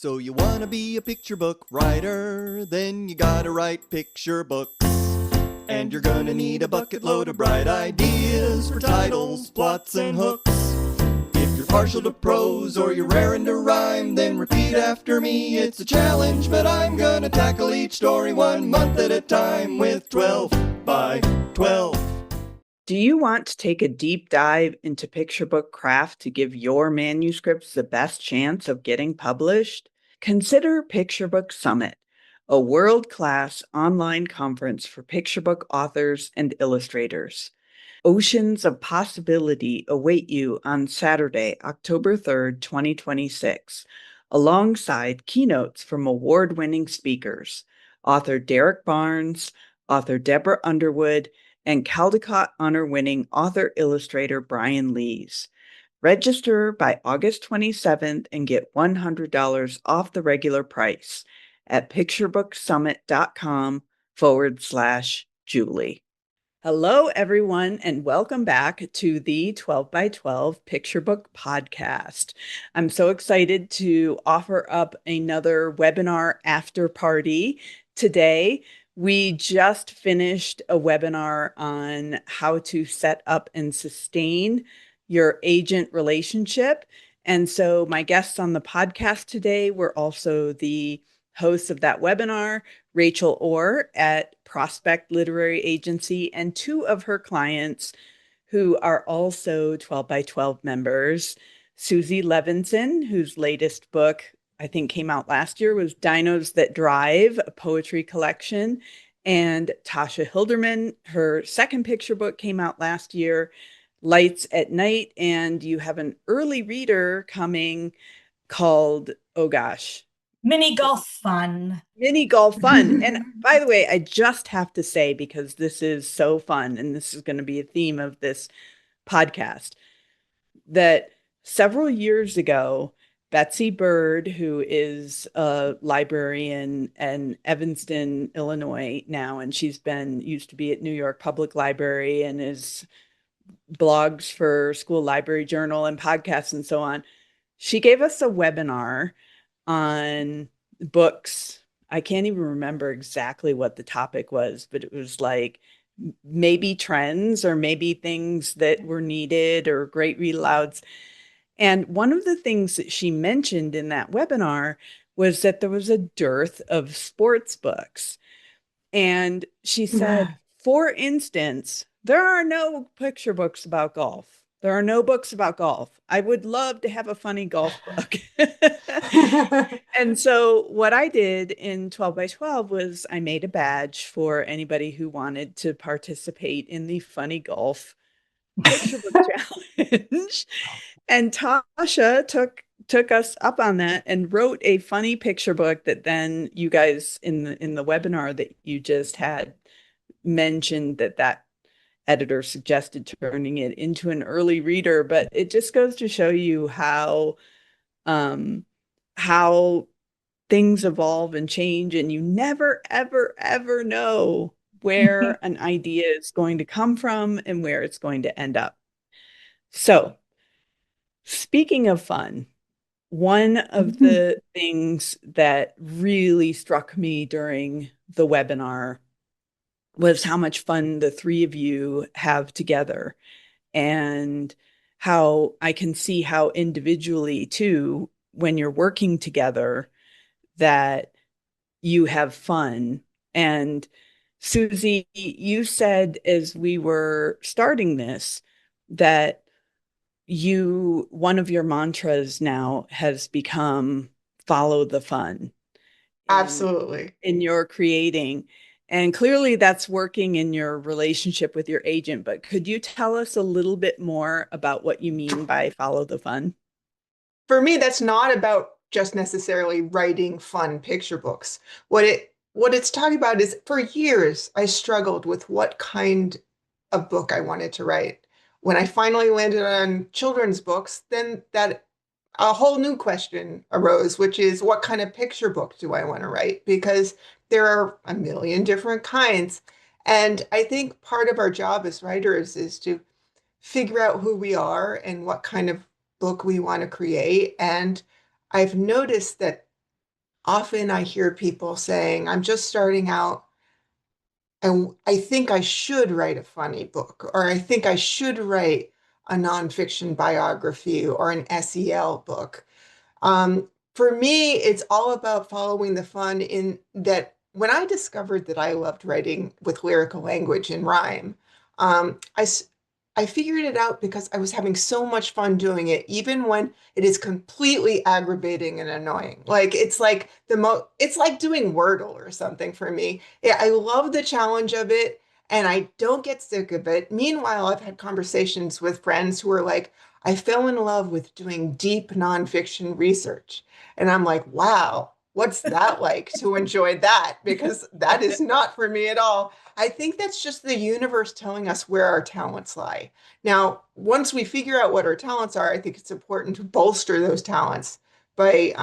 So you wanna be a picture book writer, then you gotta write picture books. And you're gonna need a bucket load of bright ideas for titles, plots, and hooks. If you're partial to prose or you're raring to rhyme, then repeat after me, it's a challenge, but I'm gonna tackle each story 1 month at a time with 12 by 12. Do you want to take a deep dive into picture book craft to give your manuscripts the best chance of getting published? Consider Picture Book Summit, a world-class online conference for picture book authors and illustrators. Oceans of possibility await you on Saturday, October 3rd, 2026, alongside keynotes from award-winning speakers, author Derek Barnes, author Deborah Underwood, and Caldecott honor-winning author-illustrator Brian Lees. Register by August 27th and get $100 off the regular price at picturebooksummit.com/Julie. Hello, everyone, and welcome back to the 12 by 12 Picture Book Podcast. I'm so excited to offer up another webinar after party today. We just finished a webinar on how to set up and sustain your agent relationship. And so my guests on the podcast today were also the hosts of that webinar, Rachel Orr at Prospect Literary Agency, and two of her clients who are also 12 by 12 members, Suzy Levinson, whose latest book I think came out last year was Dinos That Drive, a poetry collection, and Tasha Hilderman, her second picture book came out last year, Lights at Night, and you have an early reader coming called, oh gosh, Mini Golf Fun. Mini Golf Fun. And by the way, I just have to say, because this is so fun, and this is going to be a theme of this podcast, that several years ago, Betsy Bird, who is a librarian in Evanston, Illinois now, and she's used to be at New York Public Library and is blogs for School Library Journal and podcasts and so on. She gave us a webinar on books. I can't even remember exactly what the topic was, but it was like maybe trends or maybe things that were needed or great read alouds. And one of the things that she mentioned in that webinar was that there was a dearth of sports books. And she said, for instance, there are no picture books about golf. There are no books about golf. I would love to have a funny golf book. And so what I did in 12 by 12 was I made a badge for anybody who wanted to participate in the funny golf picture book challenge. And Tasha took us up on that and wrote a funny picture book that then you guys in the webinar that you just had mentioned that editor suggested turning it into an early reader. But it just goes to show you how things evolve and change, and you never, ever, ever know where an idea is going to come from and where it's going to end up. So, speaking of fun, one of the things that really struck me during the webinar was how much fun the three of you have together, and how I can see how individually too, when you're working together, that you have fun. And Suzy, you said as we were starting this that one of your mantras now has become follow the fun. Absolutely. In your creating. And clearly that's working in your relationship with your agent. But could you tell us a little bit more about what you mean by follow the fun? For me, that's not about just necessarily writing fun picture books. What it's talking about is, for years, I struggled with what kind of book I wanted to write. When I finally landed on children's books, then that a whole new question arose, which is, what kind of picture book do I want to write? Because there are a million different kinds. And I think part of our job as writers is to figure out who we are and what kind of book we want to create. And I've noticed that often I hear people saying, I'm just starting out and I think I should write a funny book, or I think I should write a nonfiction biography or an SEL book. For me, it's all about following the fun in that when I discovered that I loved writing with lyrical language and rhyme, I figured it out because I was having so much fun doing it, even when it is completely aggravating and annoying. Like it's like doing Wordle or something for me. Yeah, I love the challenge of it and I don't get sick of it. Meanwhile, I've had conversations with friends who are like, I fell in love with doing deep nonfiction research. And I'm like, wow, what's that like to enjoy that? Because that is not for me at all. I think that's just the universe telling us where our talents lie. Now, once we figure out what our talents are, I think it's important to bolster those talents by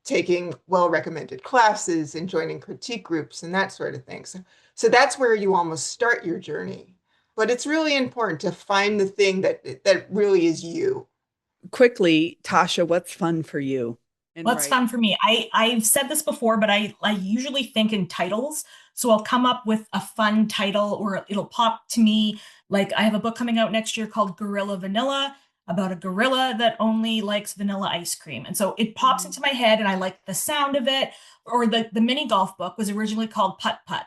taking well-recommended classes and joining critique groups and that sort of thing. So that's where you almost start your journey. But it's really important to find the thing that really is you. Quickly, Tasha, what's fun for you in What's writing? fun for me? I've said this before, but I usually think in titles. So I'll come up with a fun title or it'll pop to me. Like I have a book coming out next year called Gorilla Vanilla about a gorilla that only likes vanilla ice cream. And so it pops into my head and I like the sound of it. Or the mini golf book was originally called Putt Putt.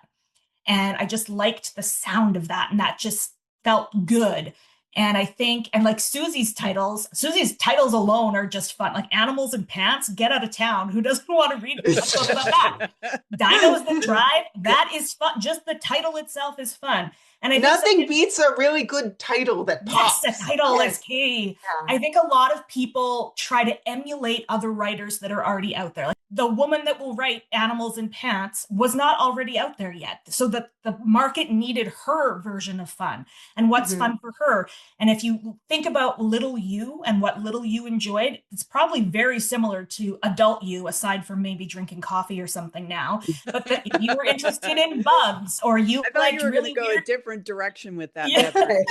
And I just liked the sound of that. And that just felt good. And I think, and like Suzy's titles alone are just fun. Like Animals and Pants, Get Out of Town. Who doesn't want to read a book about that? Dinos That Drive, that is fun. Just the title itself is fun. And I think Nothing beats a really good title that yes, pops. the title is Yes. key. Yeah. I think a lot of people try to emulate other writers that are already out there. Like the woman that will write Animals in Pants was not already out there yet. So the market needed her version of fun and what's Mhm. fun for her. And if you think about little you and what little you enjoyed, it's probably very similar to adult you, aside from maybe drinking coffee or something now. But that if you were interested in bugs or you I thought liked you were going to really go a weird, different direction with that yeah. beverage.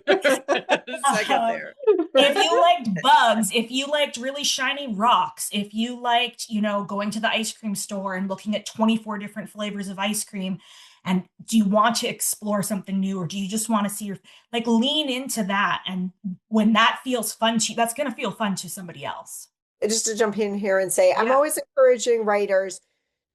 A second Uh, there. if you liked bugs, if you liked really shiny rocks, if you liked, going to the ice cream store and looking at 24 different flavors of ice cream, and do you want to explore something new or do you just want to see like lean into that? And when that feels fun to you, that's going to feel fun to somebody else. Just to jump in here and say, I'm Yeah. always encouraging writers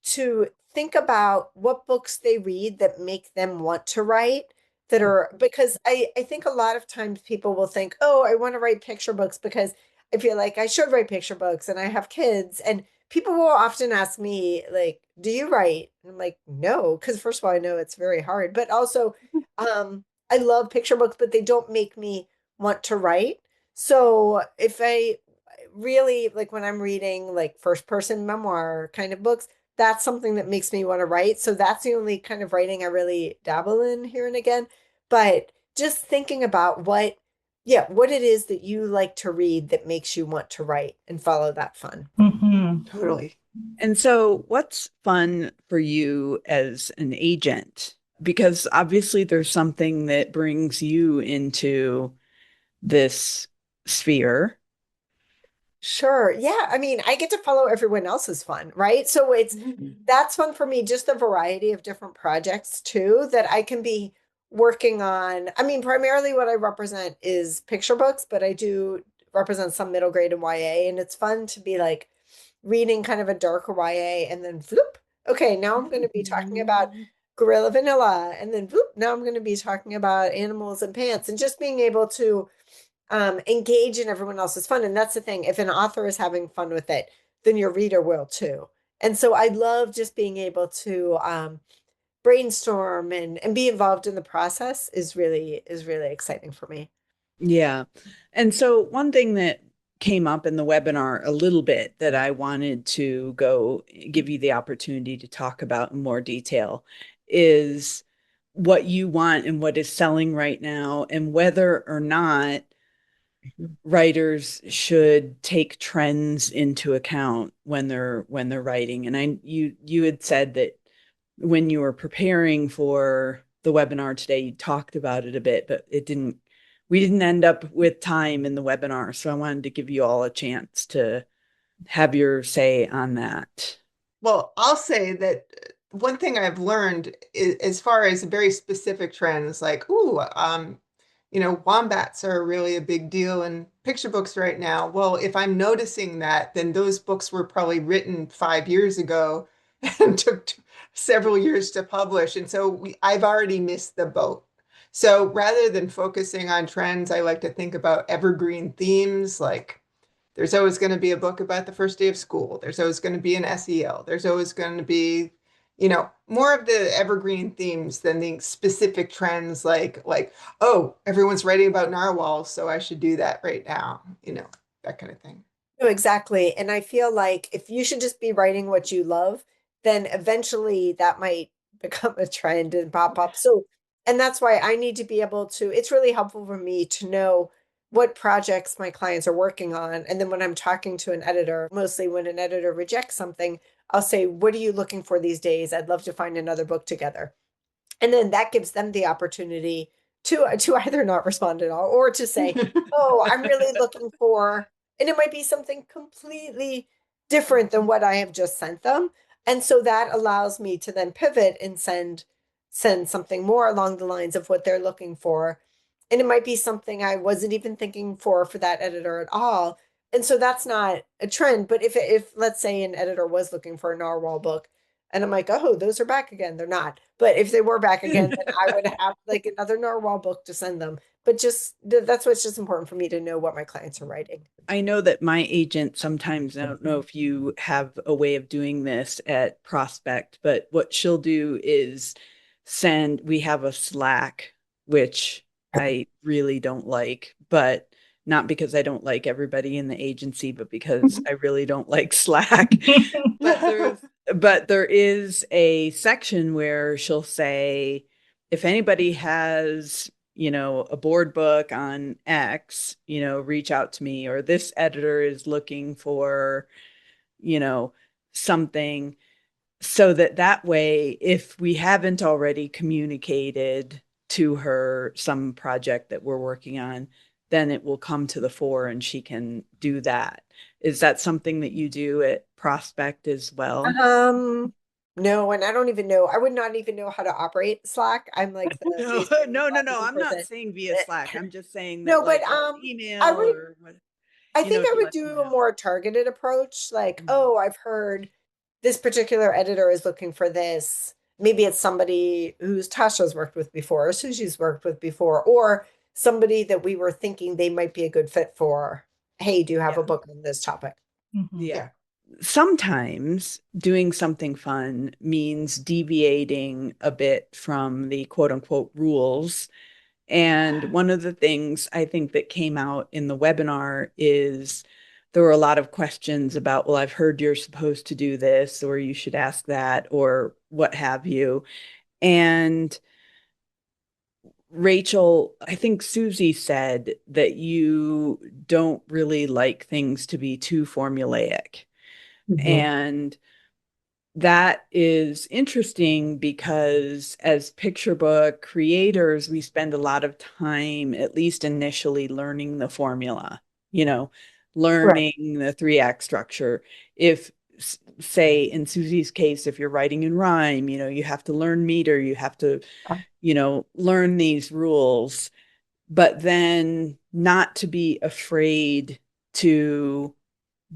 to think about what books they read that make them want to write that are because I think a lot of times people will think, oh, I want to write picture books because I feel like I should write picture books and I have kids. And people will often ask me, like, do you write? And I'm like, no, because first of all, I know it's very hard, but also I love picture books, but they don't make me want to write. So if I really like when I'm reading like first person memoir kind of books, that's something that makes me want to write. So that's the only kind of writing I really dabble in here and again. But just thinking about what it is that you like to read that makes you want to write and follow that fun. Mm-hmm. Totally. And so, what's fun for you as an agent? Because obviously, there's something that brings you into this sphere. Sure. Yeah. I mean, I get to follow everyone else's fun, right? So that's fun for me, just the variety of different projects too that I can be working on. I mean, primarily what I represent is picture books, but I do represent some middle grade and YA, and it's fun to be like reading kind of a darker YA and then floop. Okay, now I'm going to be talking about Gorilla Vanilla, and then floop, now I'm going to be talking about Animals and Pants, and just being able to engage in everyone else's fun. And that's the thing. If an author is having fun with it, then your reader will too. And so I love just being able to brainstorm and be involved in the process is really exciting for me. Yeah. And so, one thing that came up in the webinar a little bit that I wanted to go give you the opportunity to talk about in more detail is what you want and what is selling right now, and whether or not writers should take trends into account when they're writing. And you had said that when you were preparing for the webinar today, you talked about it a bit, but we didn't end up with time in the webinar. So I wanted to give you all a chance to have your say on that. Well, I'll say that one thing I've learned is, as far as very specific trends, like, wombats are really a big deal in picture books right now. Well, if I'm noticing that, then those books were probably written 5 years ago and took several years to publish. And so I've already missed the boat. So rather than focusing on trends, I like to think about evergreen themes like there's always going to be a book about the first day of school. There's always going to be an SEL. There's always going to be, more of the evergreen themes than the specific trends like, oh, everyone's writing about narwhals, so I should do that right now, that kind of thing. No, exactly. And I feel like if you should just be writing what you love, then eventually that might become a trend and pop up. So, and that's why I need to be able to, it's really helpful for me to know what projects my clients are working on. And then when I'm talking to an editor, mostly when an editor rejects something, I'll say, what are you looking for these days? I'd love to find another book together. And then that gives them the opportunity to either not respond at all or to say, oh, I'm really looking for, and it might be something completely different than what I have just sent them. And so that allows me to then pivot and send something more along the lines of what they're looking for. And it might be something I wasn't even thinking for that editor at all. And so that's not a trend. But if let's say an editor was looking for a narwhal book, and I'm like, oh, those are back again. They're not. But if they were back again, then I would have like another narwhal book to send them. But just that's what's just important for me to know what my clients are writing. I know that my agent sometimes, I don't know if you have a way of doing this at Prospect, but what she'll do is we have a Slack, which I really don't like, but not because I don't like everybody in the agency, but because I really don't like Slack. But there is a section where she'll say, if anybody has, a board book on X, reach out to me, or this editor is looking for, something, so that way, if we haven't already communicated to her some project that we're working on, then it will come to the fore and she can do that. Is that something that you do at Prospect as well? No, and I don't even know. I would not even know how to operate Slack. I'm like the No, least no. technical I'm not person. saying via Slack. I'm just saying that No, but like I email would or what, I think I to would let them do a know. more targeted approach, like, Mhm. oh, I've heard this particular editor is looking for this. Maybe it's somebody who's Tasha's worked with before, or Susie's worked with before, or somebody that we were thinking they might be a good fit for. Hey, do you have Yeah. a book on this topic? Mhm. Yeah. Sometimes doing something fun means deviating a bit from the quote unquote rules. And one of the things I think that came out in the webinar is there were a lot of questions about, well, I've heard you're supposed to do this, or you should ask that, or what have you. And Rachel, I think Suzy said that you don't really like things to be too formulaic. And that is interesting because as picture book creators, we spend a lot of time, at least initially, learning the formula, Right. learning the 3 act structure. If, say, in Suzy's case, if you're writing in rhyme, you have to learn meter, you have to, learn these rules, but then not to be afraid to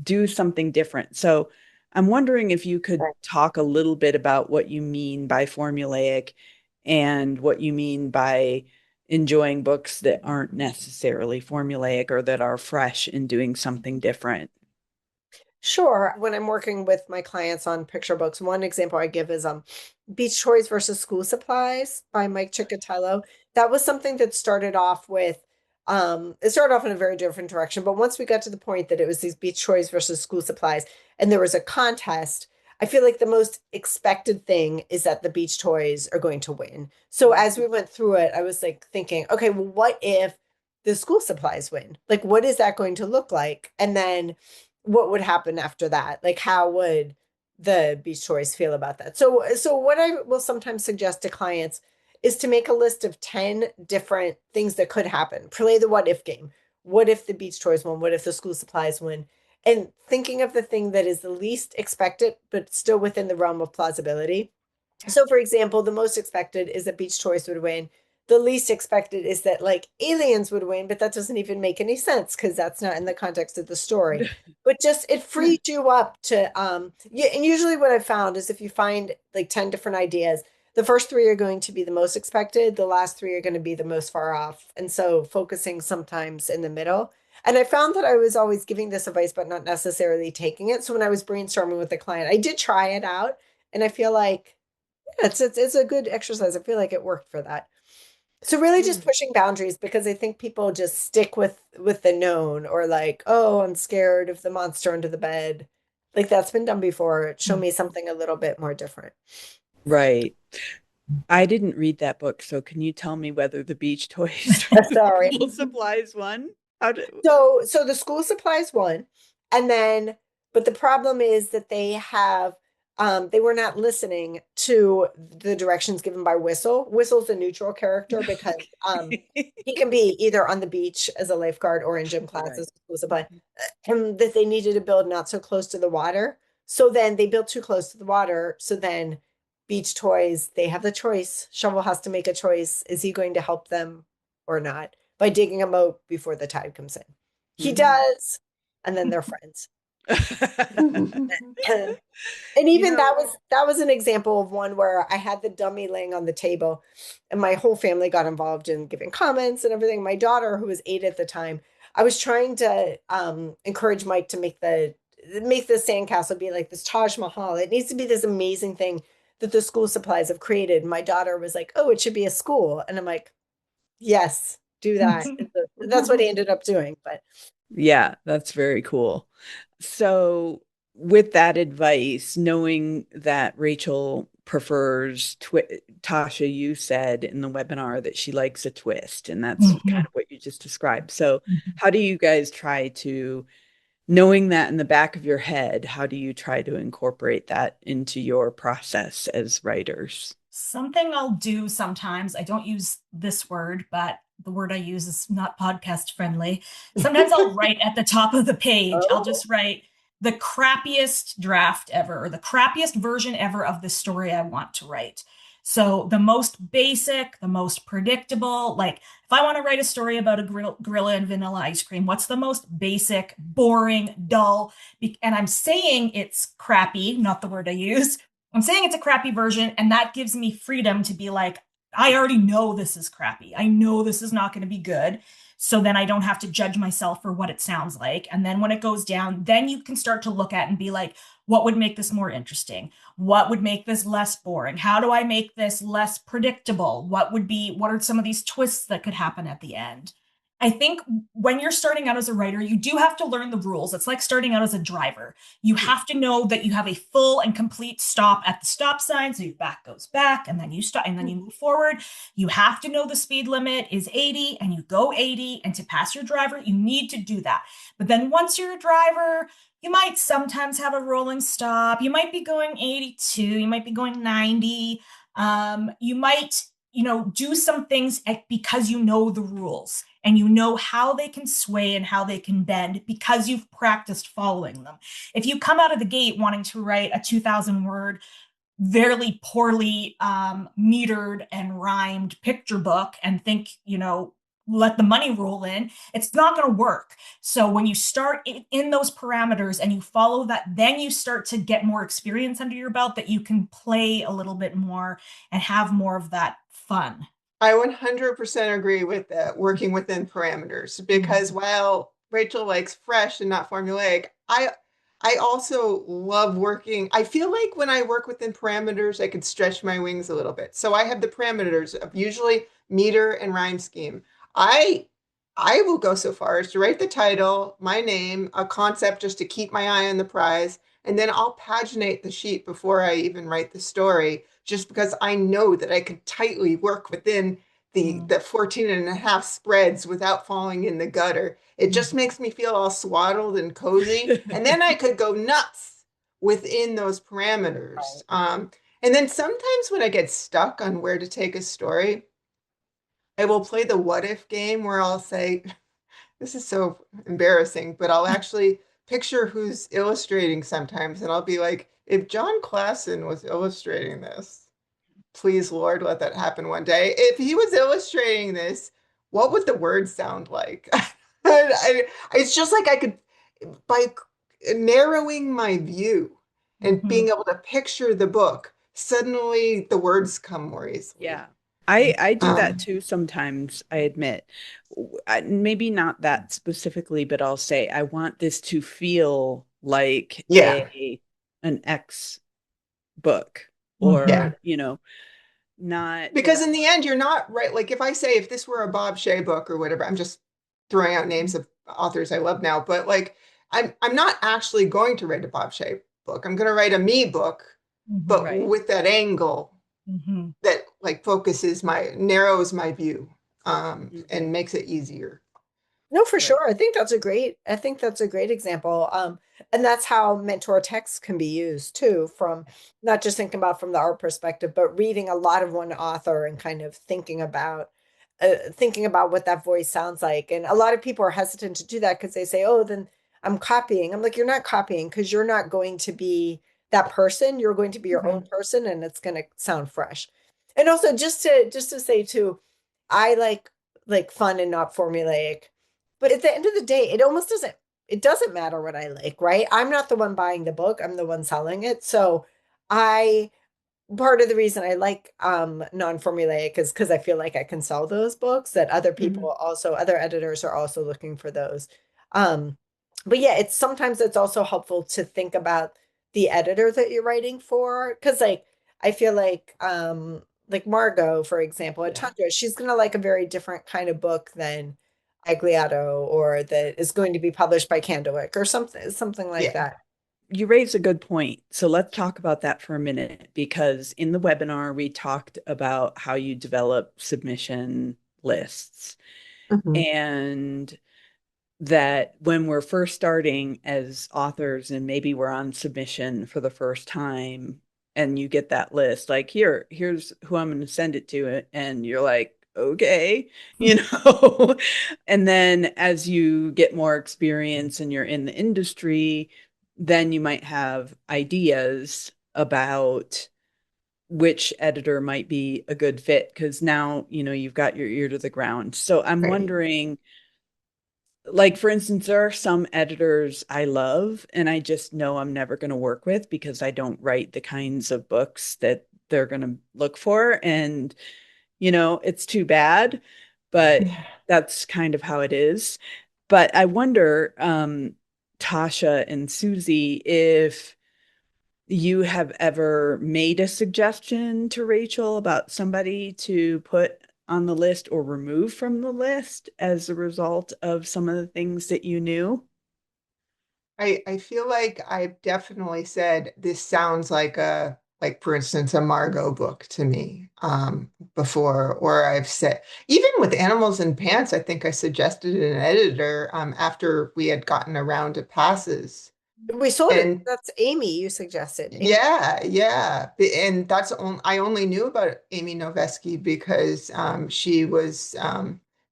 do something different. So I'm wondering if you could Right. talk a little bit about what you mean by formulaic and what you mean by enjoying books that aren't necessarily formulaic or that are fresh and doing something different. Sure. When I'm working with my clients on picture books, one example I give is Beach Toys versus School Supplies by Mike Ciccatello. That was something that started off with it started off in a very different direction, but once we got to the point that it was these beach toys versus school supplies and there was a contest, I feel like the most expected thing is that the beach toys are going to win. So as we went through it, I was like thinking, okay, well, what if the school supplies win? Like, what is that going to look like? And then what would happen after that? Like, how would the beach toys feel about that? So what I will sometimes suggest to clients is to make a list of 10 different things that could happen. Play the what if game. What if the beach toys win? What if the school supplies win? and thinking of the thing that is the least expected, but still within the realm of plausibility. So, for example, the most expected is that Beach Toys would win. The least expected is that like aliens would win, but that doesn't even make any sense because that's not in the context of the story. But just it freed you up to yeah, and usually what I've found is if you find like 10 different ideas, the first three are going to be the most expected, the last three are going to be the most far off. And so focusing sometimes in the middle. And I found that I was always giving this advice, but not necessarily taking it. So when I was brainstorming with the client, I did try it out. And I feel like it's a good exercise. I feel like it worked for that. So really just pushing boundaries because I think people just stick with the known or like, oh, I'm scared of the monster under the bed. Like that's been done before. Show me something a little bit more different. Right. I didn't read that book, so can you tell me whether the Beach Toys or the Sorry. school supplies one? How did So the school supplies one, and then but the problem is that they were not listening to the directions given by Whistle. Whistle's a neutral character because he can be either on the beach as a lifeguard or in gym class Right. as a school supply, and that they needed to build not so close to the water. So then they built too close to the water. So then Beach Toys, they have the choice. Shovel has to make a choice. Is he going to help them or not? By digging a moat before the tide comes in. He does, and then they're friends. And You even know, that was an example of one where I had the dummy laying on the table and my whole family got involved in giving comments and everything. My daughter, who was 8 at the time, I was trying to encourage Mike to make the sandcastle be like this Taj Mahal. It needs to be this amazing thing that the school supplies have created. My daughter was like, oh, it should be a school. And I'm like, yes, do that. And so that's what he ended up doing. But yeah, that's very cool. So, with that advice, knowing that Rachel prefers Tasha, you said in the webinar that she likes a twist, and that's kind of what you just described. So, how do you guys try to, knowing that in the back of your head, how do you try to incorporate that into your process as writers? Something I'll do sometimes, I don't use this word, but the word I use is not podcast friendly. Sometimes I'll write at the top of the page, I'll oh, just write the crappiest draft ever, or the crappiest version ever of the story I want to write. So the most basic, the most predictable, like if I want to write a story about a gorilla and vanilla ice cream, what's the most basic, boring, dull? And I'm saying it's crappy, not the word I use. I'm saying it's a crappy version, and that gives me freedom to be like, I already know this is crappy. I know this is not going to be good. So then I don't have to judge myself for what it sounds like. And then when it goes down, then you can start to look at and be like, what would make this more interesting? What would make this less boring? How do I make this less predictable? What are some of these twists that could happen at the end? I think when you're starting out as a writer, you do have to learn the rules. It's like starting out as a driver. You have to know that you have a full and complete stop at the stop sign. So your back goes back and then you stop and then you move forward. You have to know the speed limit is 80 and you go 80. And to pass your driver, you need to do that. But then once you're a driver, you might sometimes have a rolling stop. You might be going 82. You might be going 90. You might, do some things because you know the rules and you know how they can sway and how they can bend because you've practiced following them. If you come out of the gate wanting to write a 2,000 word, very poorly metered and rhymed picture book and think, let the money roll in, it's not going to work. So when you start in those parameters and you follow that, then you start to get more experience under your belt that you can play a little bit more and have more of that fun. I 100% agree with that, working within parameters, because while Rachel likes fresh and not formulaic, I also love working. I feel like when I work within parameters, I could stretch my wings a little bit. So I have the parameters of usually meter and rhyme scheme. I I will go so far as to write the title, my name, a concept just to keep my eye on the prize, and then I'll paginate the sheet before I even write the story, just because I know that I could tightly work within the 14 and a half spreads without falling in the gutter. It just makes me feel all swaddled and cozy. And then I could go nuts within those parameters. And then sometimes when I get stuck on where to take a story, I will play the what if game where I'll say, this is so embarrassing, but I'll actually picture who's illustrating sometimes, and I'll be like, if John Klassen was illustrating this, please, Lord, let that happen one day. If he was illustrating this, what would the words sound like? It's just like I could, by narrowing my view and being able to picture the book, suddenly the words come more easily. Yeah. I do that Um, too sometimes, I admit. Maybe not that specifically, but I'll say I want this to feel like yeah, an X book yeah. or, not Because in the end, you're not right. Like if I say if this were a Bob Shea book or whatever, I'm just throwing out names of authors I love now, but like I'm not actually going to write a Bob Shea book. I'm going to write a me book, but right. with that angle that like narrows my view, and makes it easier. No, for Right. sure. I think that's a great example. And that's how mentor text can be used too, from not just thinking about from the art perspective, but reading a lot of one author and kind of thinking about what that voice sounds like. And a lot of people are hesitant to do that because they say, oh, then I'm copying. I'm like, you're not copying because you're not going to be that person. You're going to be your own person and it's going to sound fresh. And also just to say too, I like fun and not formulaic. But at the end of the day, it doesn't matter what I like, right? I'm not the one buying the book, I'm the one selling it. So I part of the reason I like non-formulaic is because I feel like I can sell those books that other editors are also looking for those. Um, but yeah, it's also helpful to think about the editor that you're writing for. Cause I feel like Margot, for example, at Yeah. Tundra, she's gonna like a very different kind of book than Agliato or that is going to be published by Candlewick or something like Yeah. that. You raise a good point. So let's talk about that for a minute, because in the webinar, we talked about how you develop submission lists. And that when we're first starting as authors and maybe we're on submission for the first time and you get that list, like here's who I'm going to send it to, and you're like, okay, and then as you get more experience and you're in the industry, then you might have ideas about which editor might be a good fit because now you've got your ear to the ground. So I'm Right. wondering, like, for instance, there are some editors I love and I just know I'm never going to work with because I don't write the kinds of books that they're going to look for. And, it's too bad, but that's kind of how it is. But I wonder, Tasha and Suzy, if you have ever made a suggestion to Rachel about somebody to put on the list or remove from the list as a result of some of the things that you knew? I feel like I've definitely said this sounds like for instance a Margot book to me before, or I've said even with Animals in Pants, I think I suggested an editor after we had gotten around to passes. We sold it. And That's Amy, you suggested. yeah. And I only knew about Amy Noveski because she was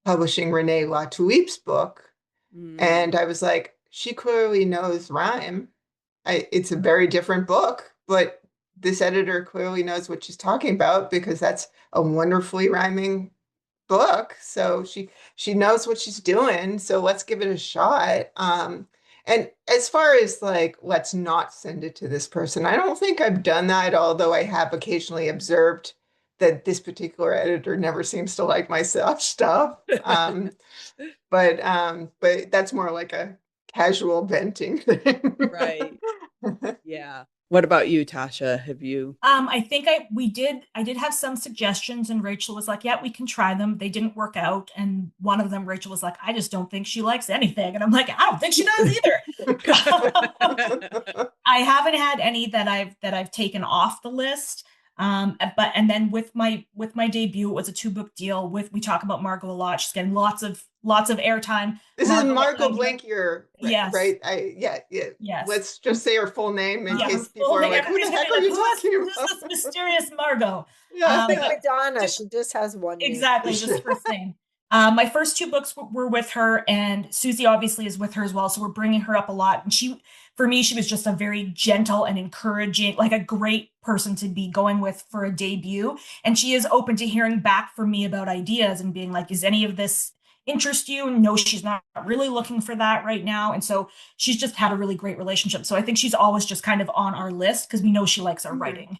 publishing Renee Latulipe's book. Mm, And I was like, she clearly knows rhyme. It's a very different book, but this editor clearly knows what she's talking about because that's a wonderfully rhyming book. So she knows what she's doing. So let's give it a shot. And as far as like, let's not send it to this person, I don't think I've done that, although I have occasionally observed that this particular editor never seems to like my stuff. But that's more like a casual venting thing. right. Yeah. What about you, Tasha? Have you? I think I did have some suggestions and Rachel was like, yeah, we can try them. They didn't work out. And one of them, Rachel was like, I just don't think she likes anything. And I'm like, I don't think she does either. I haven't had any that I've taken off the list. And then with my debut, it was a 2-book deal we talk about Margot a lot. She's getting lots of airtime. This is Margot Blankier, Yes. right? Yeah. Yes. Let's just say her full name in Yeah, her case people full are name. like, who the Everybody's gonna heck be are like, you talking who's about? this mysterious Margot? Yeah. Like Madonna, she just has one name. Exactly, just first name. My first two books were with her, and Suzy obviously is with her as well. So we're bringing her up a lot. And for me, she was just a very gentle and encouraging, like a great person to be going with for a debut. And she is open to hearing back from me about ideas and being like, is any of this interest you? No, she's not really looking for that right now. And so she's just had a really great relationship. So I think she's always just kind of on our list because we know she likes our writing.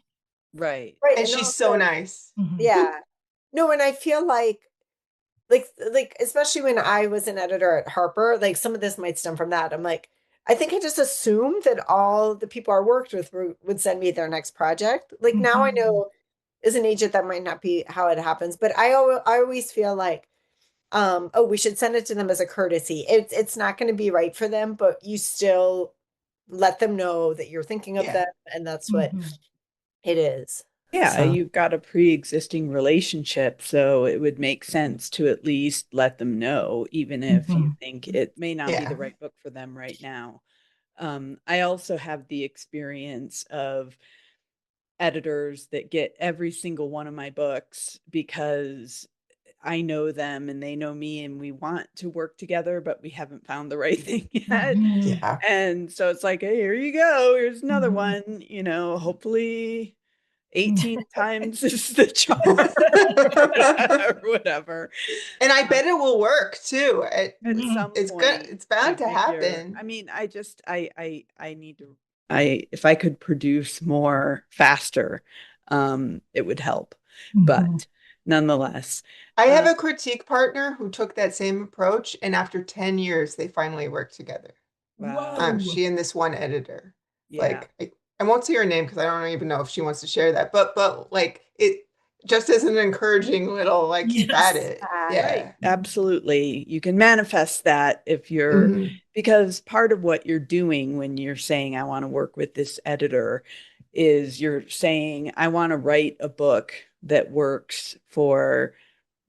Right. Right. And she's so also, nice. yeah. No, and I feel like especially when I was an editor at Harper, like some of this might stem from that. I'm like, I think I just assumed that all the people I worked with would send me their next project. Like now I know as an agent that might not be how it happens, but I always feel like, oh, we should send it to them as a courtesy. It's not going to be right for them, but you still let them know that you're thinking of Yeah. them, and that's what it is. Yeah, So, you've got a pre-existing relationship, so it would make sense to at least let them know, even if you think it may not be Yeah. the right book for them right now. I also have the experience of editors that get every single one of my books because I know them and they know me and we want to work together, but we haven't found the right thing yet. Yeah. And so it's like, hey, here you go. Here's another one, hopefully 18 times is the charm or whatever. And I bet it will work too. At some It's point, good. It's bound to figure- happen. I mean, I need to, if I could produce more faster, it would help. But nonetheless, I have a critique partner who took that same approach, and after 10 years, they finally worked together. wow. She and this one editor. Yeah. Like, I won't say her name because I don't even know if she wants to share that. But like it just as an encouraging little like keep at it. Yeah. Right. Absolutely. You can manifest that if you're because part of what you're doing when you're saying I want to work with this editor is you're saying I want to write a book that works for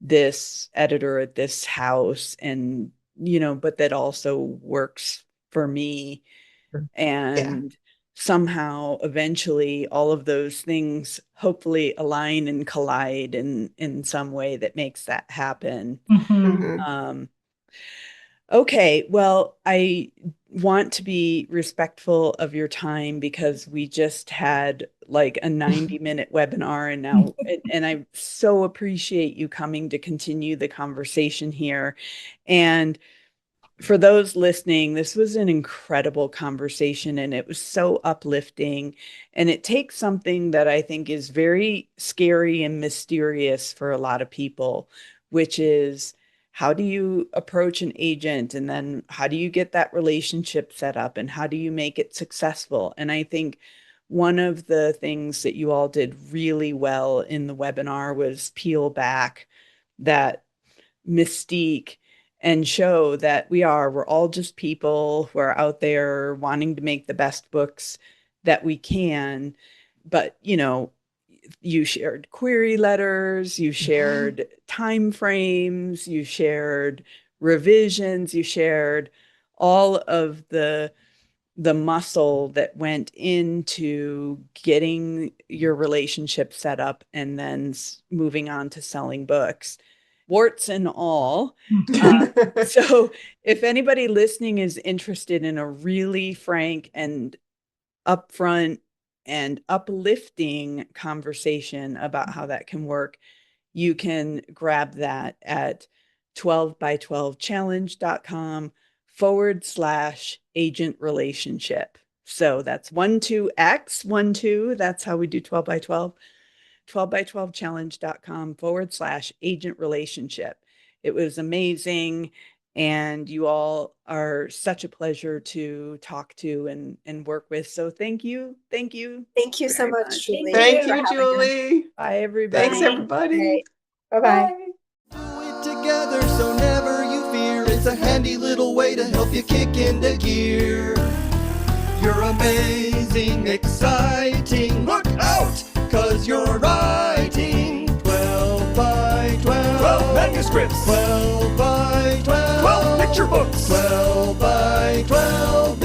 this editor at this house and but that also works for me and somehow eventually all of those things hopefully align and collide in some way that makes that happen. Okay, well, I want to be respectful of your time because we just had like a 90-minute webinar and now and I so appreciate you coming to continue the conversation here. And for those listening, this was an incredible conversation and it was so uplifting. And it takes something that I think is very scary and mysterious for a lot of people, which is how do you approach an agent and then how do you get that relationship set up and how do you make it successful? And I think one of the things that you all did really well in the webinar was peel back that mystique and show that we're all just people who are out there wanting to make the best books that we can. But, you shared query letters, you shared time frames, you shared revisions, you shared all of the muscle that went into getting your relationship set up and then moving on to selling books, warts and all. So if anybody listening is interested in a really frank and upfront and uplifting conversation about how that can work, you can grab that at 12by12challenge.com/agent relationship. So that's 12x12. That's how we do 12 by 12. 12by12challenge.com/agent relationship. It was amazing. And you all are such a pleasure to talk to and work with. So thank you. Thank you. Thank you so much, Julie. Thank for you, having Julie. Bye, everybody. Thanks, everybody. us. Bye-bye. Do it together so never you fear. It's a handy little way to help you kick into gear. You're amazing, exciting. Look out, 'cause you're writing 12 by 12. 12 manuscripts. 12 by 12. 12 picture books. 12 by 12